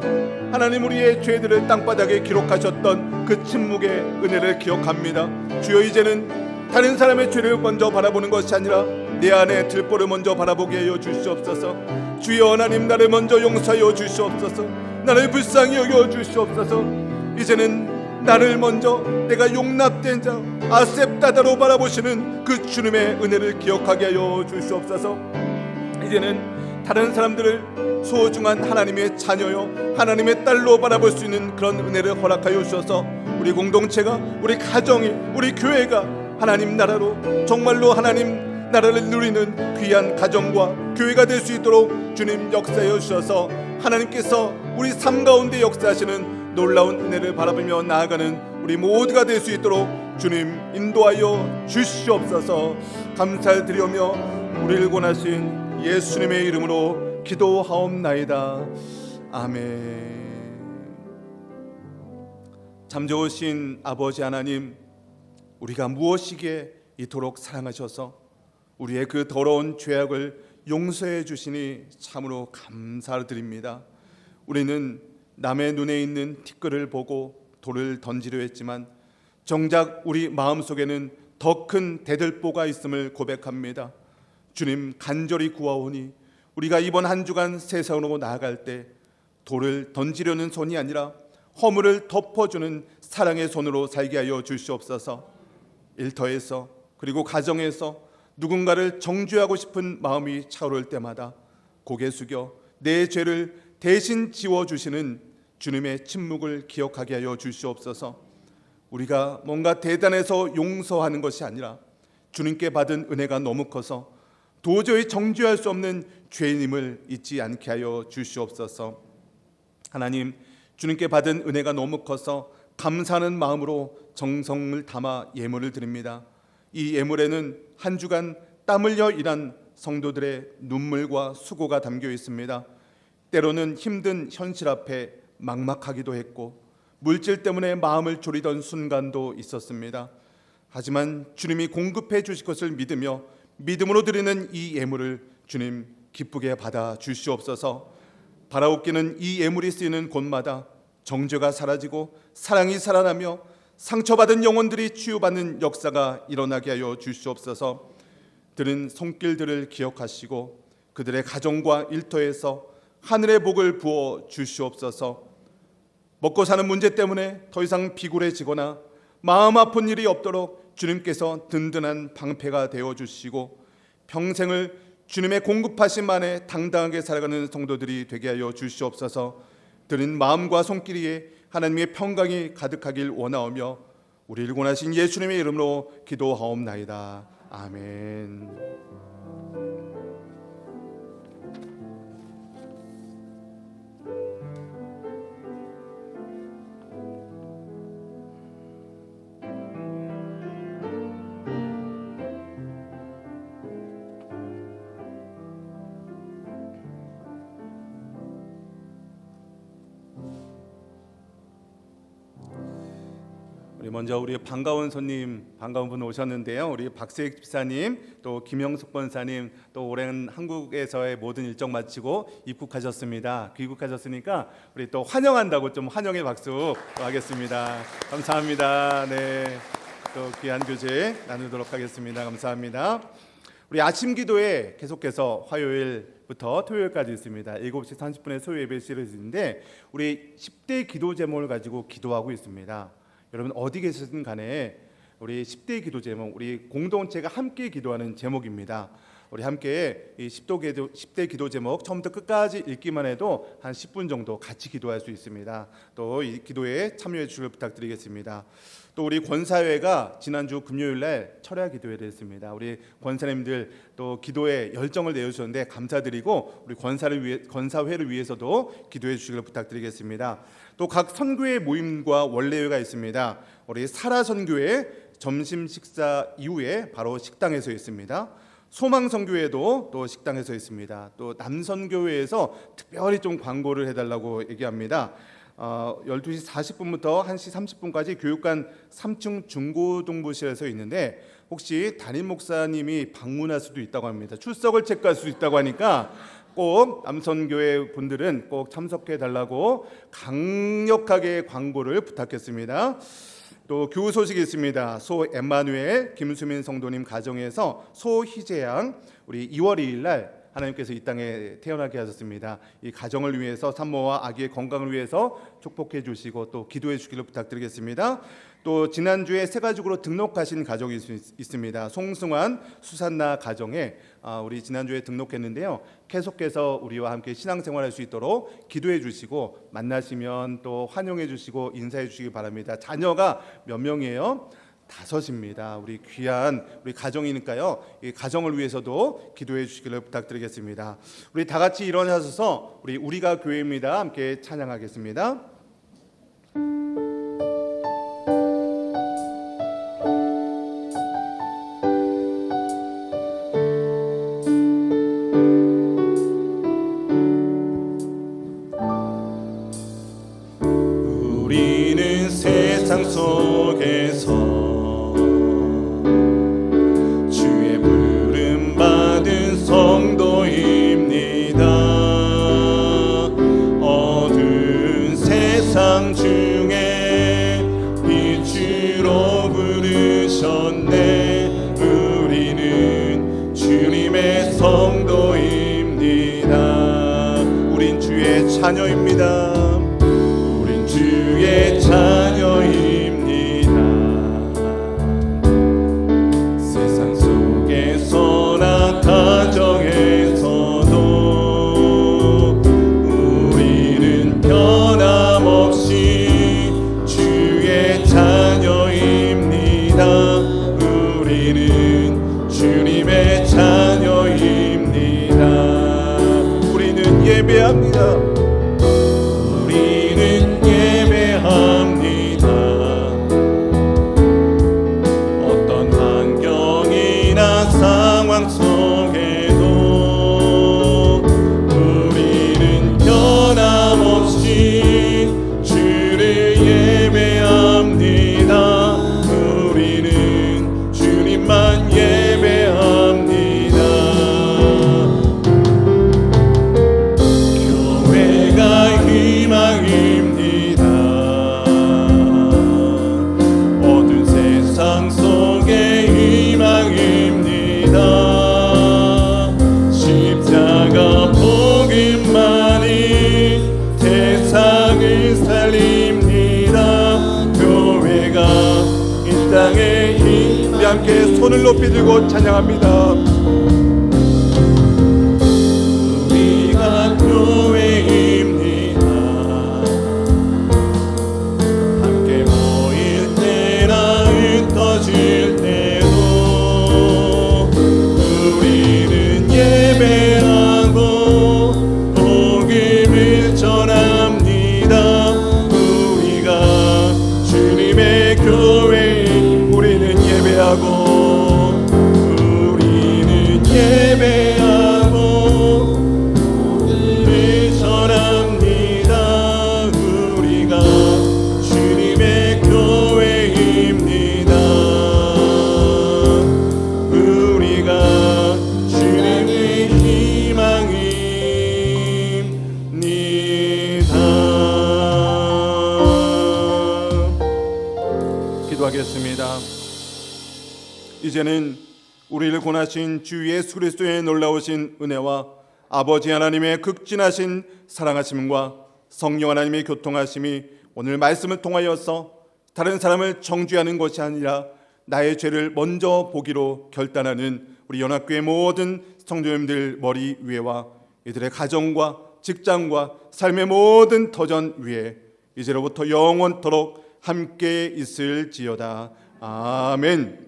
하나님 우리의 죄들을 땅바닥에 기록하셨던 그 침묵의 은혜를 기억합니다. 주여, 이제는 다른 사람의 죄를 먼저 바라보는 것이 아니라 내 안에 들보를 먼저 바라보게 하여 주시옵소서. 주여, 하나님 나를 먼저 용서하여 주시옵소서. 나를 불쌍히 여겨 주시옵소서. 이제는 나를 먼저 내가 용납된 자 아셉다다로 바라보시는 그 주님의 은혜를 기억하게 하여 주시옵소서. 이제는 다른 사람들을 소중한 하나님의 자녀요 하나님의 딸로 바라볼 수 있는 그런 은혜를 허락하여 주셔서 우리 공동체가, 우리 가정이, 우리 교회가 하나님 나라로 정말로 하나님 나라를 누리는 귀한 가정과 교회가 될 수 있도록 주님 역사하여 주셔서 하나님께서 우리 삶 가운데 역사하시는 놀라운 은혜를 바라보며 나아가는 우리 모두가 될 수 있도록 주님 인도하여 주시옵소서. 감사를 드리며 우리를 권하신 예수님의 이름으로 기도하옵나이다. 아멘. 참 좋으신 아버지 하나님, 우리가 무엇이기에 이토록 사랑하셔서 우리의 그 더러운 죄악을 용서해 주시니 참으로 감사를 드립니다. 우리는 남의 눈에 있는 티끌을 보고 돌을 던지려 했지만 정작 우리 마음속에는 더 큰 대들보가 있음을 고백합니다. 주님 간절히 구하오니 우리가 이번 한 주간 세상으로 나아갈 때 돌을 던지려는 손이 아니라 허물을 덮어주는 사랑의 손으로 살게 하여 주시옵소서. 일터에서 그리고 가정에서 누군가를 정죄하고 싶은 마음이 차오를 때마다 고개 숙여 내 죄를 대신 지워주시는 주님의 침묵을 기억하게 하여 주시옵소서. 우리가 뭔가 대단해서 용서하는 것이 아니라 주님께 받은 은혜가 너무 커서 도저히 정죄할 수 없는 죄인임을 잊지 않게 하여 주시옵소서. 하나님, 주님께 받은 은혜가 너무 커서 감사하는 마음으로 정성을 담아 예물을 드립니다. 이 예물에는 한 주간 땀 흘려 일한 성도들의 눈물과 수고가 담겨 있습니다. 때로는 힘든 현실 앞에 막막하기도 했고 물질 때문에 마음을 졸이던 순간도 있었습니다. 하지만 주님이 공급해 주실 것을 믿으며 믿음으로 드리는 이 예물을 주님 기쁘게 받아 주시옵소서. 바라옵기는 이 예물이 쓰이는 곳마다 정죄가 사라지고 사랑이 살아나며 상처받은 영혼들이 치유받는 역사가 일어나게 하여 주시옵소서. 들은 손길들을 기억하시고 그들의 가정과 일터에서 하늘의 복을 부어 주시옵소서. 먹고 사는 문제 때문에 더 이상 비굴해지거나 마음 아픈 일이 없도록 주님께서 든든한 방패가 되어 주시고 평생을 주님의 공급하심 안에 당당하게 살아가는 성도들이 되게 하여 주시옵소서. 드린 마음과 손길에 하나님의 평강이 가득하길 원하오며 우리를 권하신 예수님의 이름으로 기도하옵나이다. 아멘. 먼저 우리 반가운 손님, 반가운 분 오셨는데요. 우리 박세익 집사님, 또 김영숙 권사님, 또 올해는 한국에서의 모든 일정 마치고 입국하셨습니다. 귀국하셨으니까 우리 또 환영한다고 좀 환영의 박수 하겠습니다. 감사합니다. 네, 또 귀한 교제 나누도록 하겠습니다. 감사합니다. 우리 아침 기도에 계속해서 화요일부터 토요일까지 있습니다. 7시 30분에 소요 예배 시리즈인데 우리 10대 기도 제목을 가지고 기도하고 있습니다. 여러분 어디 계시든 간에 우리 10대 기도 제목, 우리 공동체가 함께 기도하는 제목입니다. 우리 함께 이 10대 기도 제목 처음부터 끝까지 읽기만 해도 한 10분 정도 같이 기도할 수 있습니다. 또 이 기도에 참여해 주시길 부탁드리겠습니다. 또 우리 권사회가 지난주 금요일 날 철야 기도회를 했습니다. 우리 권사님들 또 기도에 열정을 내어주셨는데 감사드리고 우리 권사회를 위해서도 기도해 주시길 부탁드리겠습니다. 또 각 선교회 모임과 원례회가 있습니다. 우리 사라 선교회 점심 식사 이후에 바로 식당에서 있습니다. 소망 선교회도 또 식당에서 있습니다. 또 남선교회에서 특별히 좀 광고를 해달라고 얘기합니다. 12시 40분부터 1시 30분까지 교육관 3층 중고등부실에서 있는데 혹시 담임 목사님이 방문할 수도 있다고 합니다. 출석을 체크할 수 있다고 하니까 꼭 남선교회 분들은 꼭 참석해 달라고 강력하게 광고를 부탁했습니다. 또 교우 소식이 있습니다. 소 엠마누엘 김수민 성도님 가정에서 소희재양 우리 2월 2일 날 하나님께서 이 땅에 태어나게 하셨습니다. 이 가정을 위해서 산모와 아기의 건강을 위해서 축복해 주시고 또 기도해 주기를 부탁드리겠습니다. 또 지난주에 새 가족으로 등록하신 가족이 있습니다. 송승환 수산나 가정에 우리 지난주에 등록했는데요. 계속해서 우리와 함께 신앙생활할 수 있도록 기도해 주시고 만나시면 또 환영해 주시고 인사해 주시기 바랍니다. 자녀가 몇 명이에요? 5입니다. 우리 귀한 우리 가정이니까요. 이 가정을 위해서도 기도해 주시기를 부탁드리겠습니다. 우리 다 같이 일어나셔서 우리가 교회입니다. 함께 찬양하겠습니다. 우리는 세상 속에서 주의 부름 받은 성도입니다. 어두운 세상 중에 빛으로 부르셨네. 우리는 주님의 성도입니다. 우린 주의 자녀입니다. 주의 자녀입니다. 세상 속에서나 가정에서도 우리는 변함없이 주의 자녀입니다. 우리는 주님의 자녀입니다. 우리는 예배합니다. 어떤 환경이나 상황 속에도 우리는 변함없이 주를 예배합니다. 우리는 주님만 예배합니다. 교회가 희망입니다. 어두운 세상 속에 희망입니다. 십자가 복음만이 세상을 살립니다. 교회가 이 땅에 우리 함께 손을 높이 들고 찬양합니다. 우리가 교회입니다. 함께 모일 때나 흩어질 때도 우리는 예배하고 복음을 전합니다. 우리가 주님의 교회, 우리는 예배하고 복음을 전합니다. 우리가 주님의 교회입니다. 우리가 주님의 희망입니다. 기도하겠습니다. 이제는 우리를 권하신 주 예수 그리스도의 놀라우신 은혜와 아버지 하나님의 극진하신 사랑하심과 성령 하나님의 교통하심이 오늘 말씀을 통하여서 다른 사람을 정죄하는 것이 아니라 나의 죄를 먼저 보기로 결단하는 우리 연합교회 모든 성도님들 머리 위에와 이들의 가정과 직장과 삶의 모든 터전 위에 이제로부터 영원토록 함께 있을지어다. 아멘.